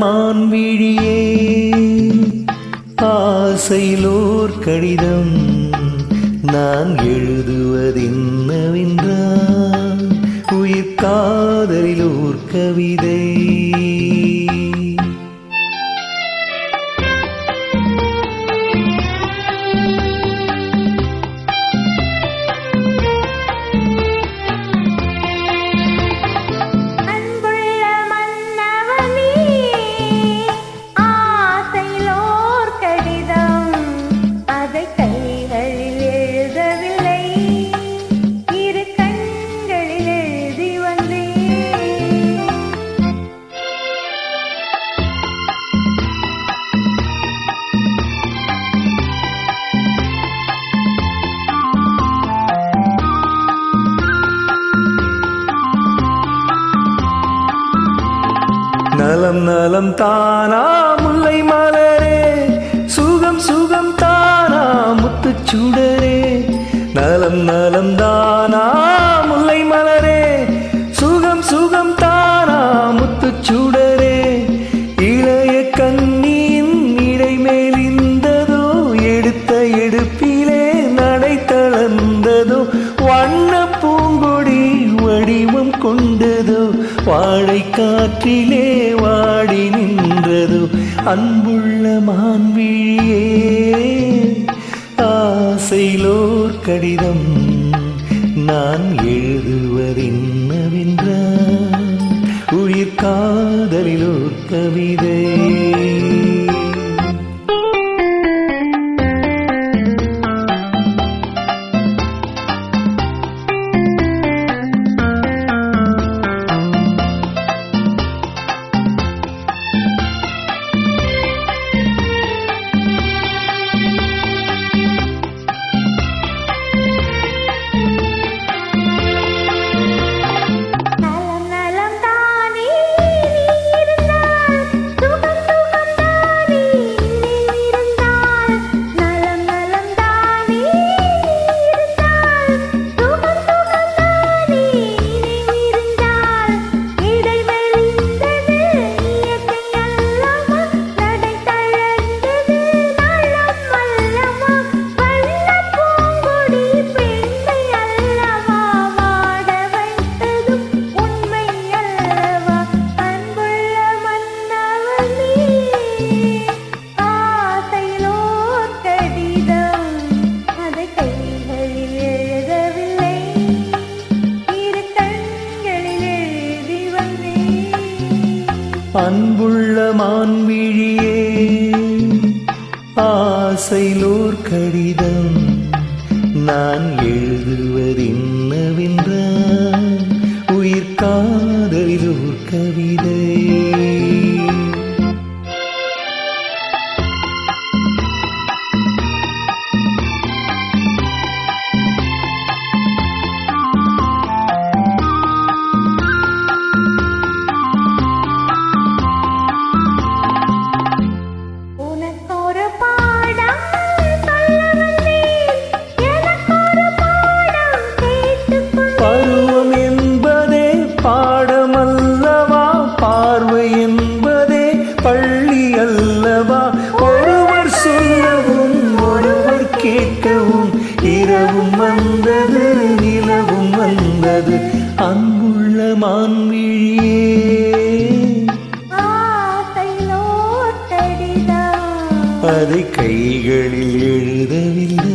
மான்விழியே ஆசையிலோர் கடிதம் நான் எழுதுவதென்னவென்றால் உயிர் காதலிலோர் கவிதை. நலம் நலம் தானா முல்லை மலரே, சுகம் சுகம் தானா முத்துச் சுடரே. நலம் நலம் தானா முல்லை மலரே, சுகம் சுகம் தானா முத்துச் சுடரே. இளைய கண்ணியின் இடைமேல் இந்ததோ, எடுத்த எடுப்பிலே நடை தளர்ந்ததோ. வண்ண பூங்கொடி வடிவம் கொண்டதோ, வாழை காற்றிலே வாடி நின்றதோ. அன்புள்ள மான்விழியே ஆசையிலோர் கடிதம் நான் எழுதுவதென்னவென்றால் உயிர் காதலிலோர் கவிதை. அன்புள்ள மான்விழியே ஆசையிலோர் கடிதம் நான் எழுதுவதென்னவென்றால் உயிர் காதலிலோர் கவிதை. பருவம் என்பதே பாடமல்லவா, பார்வை என்பதே பள்ளி அல்லவா. ஒருவர் சொல்லவும் ஒருவர் கேட்கவும் இரவும் வந்தது நிலவும் வந்தது. அன்புள்ள மான்விழியே அதை கைகளில் எழுதவில்லை.